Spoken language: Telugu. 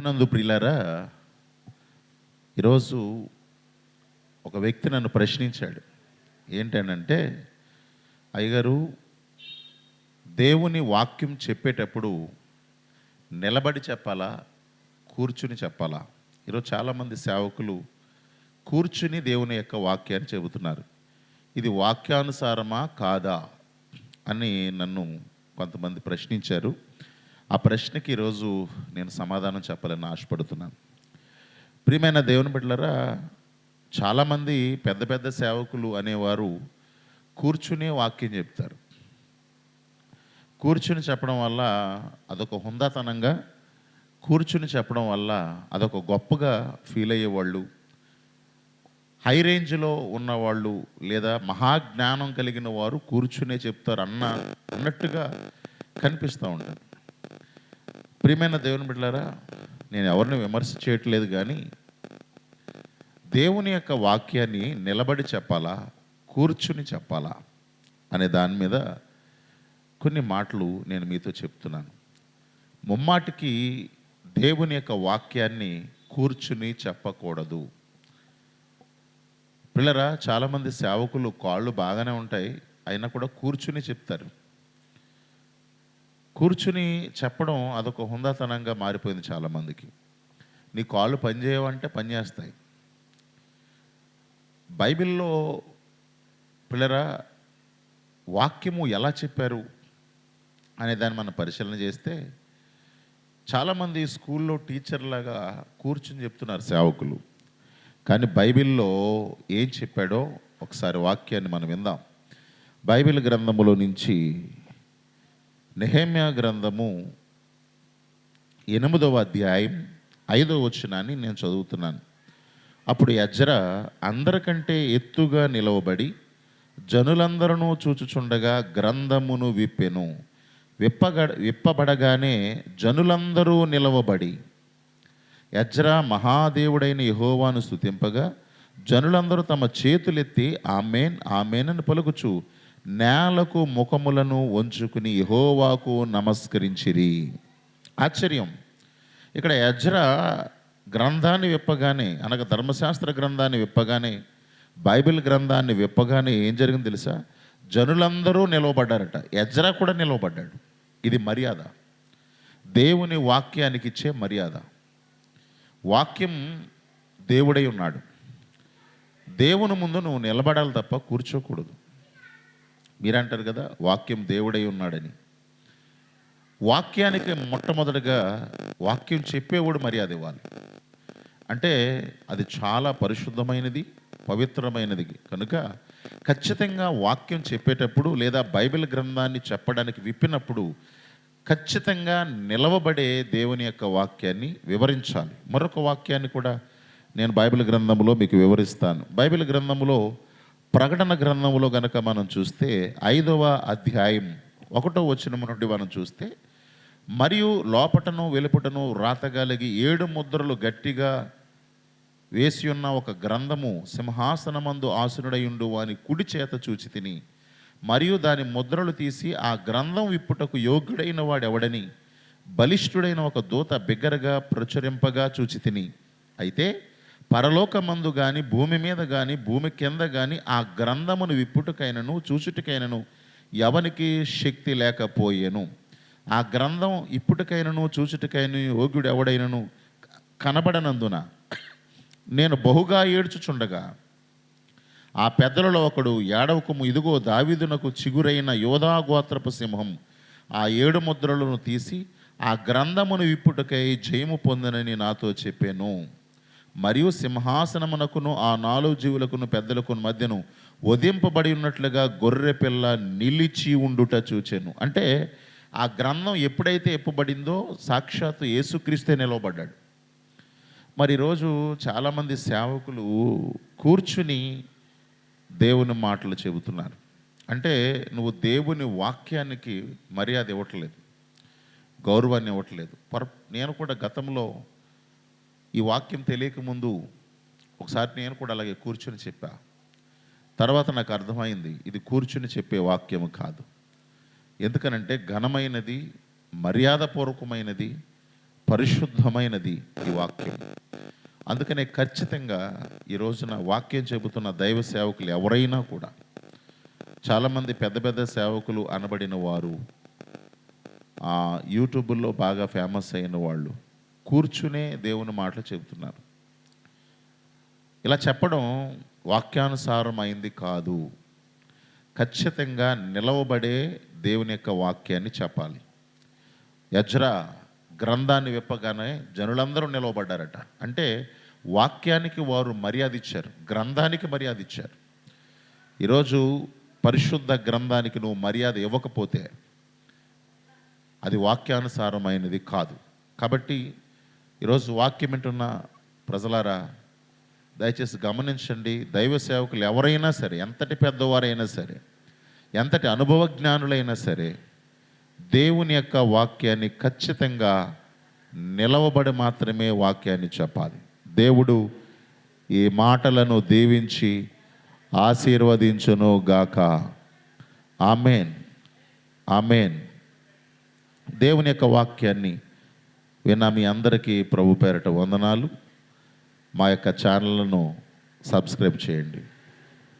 ప్రభునందు ప్రియులారా, ఈరోజు ఒక వ్యక్తి నన్ను ప్రశ్నించాడు. ఏంటనంటే, అయ్యగారు, దేవుని వాక్యం చెప్పేటప్పుడు నిలబడి చెప్పాలా, కూర్చుని చెప్పాలా? ఈరోజు చాలామంది సేవకులు కూర్చుని దేవుని యొక్క వాక్యాన్ని చెబుతున్నారు. ఇది వాక్యానుసారమా కాదా అని నన్ను కొంతమంది ప్రశ్నించారు. ఆ ప్రశ్నకి ఈరోజు నేను సమాధానం చెప్పాలని ఆశపడుతున్నాను. ప్రియమైన దేవుని బిడ్డలారా, చాలామంది పెద్ద పెద్ద సేవకులు అనేవారు కూర్చునే వాక్యం చెప్తారు. కూర్చుని చెప్పడం వల్ల అదొక హుందాతనంగా, కూర్చుని చెప్పడం వల్ల అదొక గొప్పగా ఫీల్ అయ్యేవాళ్ళు, హై రేంజ్లో ఉన్నవాళ్ళు లేదా మహాజ్ఞానం కలిగిన వారు కూర్చునే చెప్తారు అన్నట్టుగా కనిపిస్తూ ఉంటుంది. ప్రియమైన దేవుని బిడ్డలారా, నేను ఎవరిని విమర్శ చేయట్లేదు, కానీ దేవుని యొక్క వాక్యాన్ని నిలబడి చెప్పాలా, కూర్చుని చెప్పాలా అనే దాని మీద కొన్ని మాటలు నేను మీతో చెప్తున్నాను. ముమ్మాటికి దేవుని యొక్క వాక్యాన్ని కూర్చుని చెప్పకూడదు. పిల్లరా, చాలామంది సేవకులు కాళ్ళు బాగానే ఉంటాయి, అయినా కూడా కూర్చుని చెప్తారు. కూర్చుని చెప్పడం అదొక హుందాతనంగా మారిపోయింది చాలామందికి. నీ కాళ్ళు పనిచేయవంటే పనిచేస్తాయి. బైబిల్లో పిల్లరా, వాక్యము ఎలా చెప్పారు అనే దాన్ని మనం పరిశీలన చేస్తే, చాలామంది స్కూల్లో టీచర్లాగా కూర్చుని చెప్తున్నారు సేవకులు. కానీ బైబిల్లో ఏం చెప్పాడో ఒకసారి వాక్యాన్ని మనం విందాం. బైబిల్ గ్రంథములో నుంచి నెహెమ్యా గ్రంథము 8వ అధ్యాయం 5వ వచనాన్ని నేను చదువుతున్నాను. అప్పుడు ఎజ్రా అందరికంటే ఎత్తుగా నిలవబడి జనులందరూ చూచుచుండగా గ్రంథమును విప్పెను. విప్పబడగానే జనులందరూ నిలవబడి ఎజ్రా మహాదేవుడైన యెహోవాను స్తుతింపగా జనులందరూ తమ చేతులెత్తి ఆమేన్ ఆమేన్ అని పలుకుచు నేలకు ముఖములను వంచుకుని యెహోవాకు నమస్కరించిరి. ఆశ్చర్యం! ఇక్కడ ఎజ్రా గ్రంథాన్ని విప్పగానే, అనగా ధర్మశాస్త్ర గ్రంథాన్ని విప్పగానే, బైబిల్ గ్రంథాన్ని విప్పగానే ఏం జరిగింది తెలుసా? జనులందరూ నిలవబడ్డారట. ఎజ్రా కూడా నిలవబడ్డాడు. ఇది మర్యాద, దేవుని వాక్యానికి ఇచ్చే మర్యాద. వాక్యం దేవుడై ఉన్నాడు. దేవుని ముందు నువ్వు నిలబడాలి తప్ప కూర్చోకూడదు. మీరంటారు కదా, వాక్యం దేవుడై ఉన్నాడని. వాక్యానికి మొట్టమొదటిగా వాక్యం చెప్పేవాడు మర్యాద ఇవ్వాలి. అంటే అది చాలా పరిశుద్ధమైనది, పవిత్రమైనది. కనుక ఖచ్చితంగా వాక్యం చెప్పేటప్పుడు లేదా బైబిల్ గ్రంథాన్ని చెప్పడానికి విప్పినప్పుడు ఖచ్చితంగా నిలవబడే దేవుని యొక్క వాక్యాన్ని వివరించాలి. మరొక వాక్యాన్ని కూడా నేను బైబిల్ గ్రంథంలో మీకు వివరిస్తాను. బైబిల్ గ్రంథంలో ప్రకటన గ్రంథంలో గనక మనం చూస్తే 5వ అధ్యాయం 1వ వచనం నుండి మనం చూస్తే, మరియు లోపటను వెలుపటను రాతగలిగి 7 ముద్రలు గట్టిగా వేసి ఉన్న ఒక గ్రంథము సింహాసనమందు ఆసనుడయుండు వాని కుడి చేత చూచి తిని, మరియు దాని ముద్రలు తీసి ఆ గ్రంథం విప్పుటకు యోగ్యుడైన వాడెవడని బలిష్ఠుడైన ఒక దూత బిగ్గరగా ప్రచురింపగా చూచి తిని, అయితే పరలోకమందు కానీ భూమి మీద కానీ భూమి కింద కానీ ఆ గ్రంథమును విప్పుటకైనను చూచుటకైనను ఎవనికి శక్తి లేకపోయేను. ఆ గ్రంథం ఇప్పుటకైనను చూచుటకైనను యోగ్యుడు ఎవడైనను కనబడనందున నేను బహుగా ఏడ్చుచుండగా ఆ పెద్దలలో ఒకడు, ఏడవకము, ఇదిగో దావీదునకు చిగురైన యోధా గోత్రపు సింహం ఆ 7 ముద్రలను తీసి ఆ గ్రంథమును విప్పుటకై జయము పొందనని నాతో చెప్పాను. మరియు సింహాసనమునకును ఆ 4 జీవులకును పెద్దలకును మధ్యను వధింపబడి ఉన్నట్లుగా గొర్రె పిల్ల నిలిచి ఉండుట చూచాను. అంటే ఆ గ్రంథం ఎప్పుడైతే ఎప్పబడిందో సాక్షాత్తు యేసుక్రీస్తే నిలవబడ్డాడు. మరి ఈరోజు చాలామంది సేవకులు కూర్చుని దేవుని మాటలు చెబుతున్నారు. అంటే నువ్వు దేవుని వాక్యానికి మర్యాద ఇవ్వట్లేదు, గౌరవాన్ని ఇవ్వట్లేదు. నేను కూడా గతంలో ఈ వాక్యం తెలియకముందు ఒకసారి నేను కూడా అలాగే కూర్చుని చెప్పా. తర్వాత నాకు అర్థమైంది, ఇది కూర్చుని చెప్పే వాక్యము కాదు. ఎందుకనంటే ఘనమైనది, మర్యాదపూర్వకమైనది, పరిశుద్ధమైనది ఈ వాక్యం. అందుకనే ఖచ్చితంగా ఈ రోజున వాక్యం చెబుతున్న దైవ సేవకులు ఎవరైనా కూడా, చాలామంది పెద్ద పెద్ద సేవకులు అనబడిన వారు, యూట్యూబ్లో బాగా ఫేమస్ అయిన వాళ్ళు కూర్చునే దేవుని మాటలు చెబుతున్నారు. ఇలా చెప్పడం వాక్యానుసారమైంది కాదు. ఖచ్చితంగా నిలవబడే దేవుని యొక్క వాక్యాన్ని చెప్పాలి. యజ్రా గ్రంథాన్ని విప్పగానే జనులందరూ నిలవబడ్డారట. అంటే వాక్యానికి వారు మర్యాద ఇచ్చారు, గ్రంథానికి మర్యాద ఇచ్చారు. ఈరోజు పరిశుద్ధ గ్రంథానికి నువ్వు మర్యాద ఇవ్వకపోతే అది వాక్యానుసారమైనది కాదు. కాబట్టి ఈరోజు వాక్యం వింటున్న ప్రజలారా, దయచేసి గమనించండి. దైవ సేవకులు ఎవరైనా సరే, ఎంతటి పెద్దవారైనా సరే, ఎంతటి అనుభవ జ్ఞానులైనా సరే, దేవుని యొక్క వాక్యాన్ని ఖచ్చితంగా నిలవబడి మాత్రమే వాక్యాన్ని చెప్పాలి. దేవుడు ఈ మాటలను దీవించి ఆశీర్వదించును గాక. ఆమేన్, ఆమేన్. దేవుని యొక్క వాక్యాన్ని విన్న మీ అందరికీ ప్రభు పేరట వందనాలు. మా యొక్క ఛానళ్ళను సబ్స్క్రైబ్ చేయండి.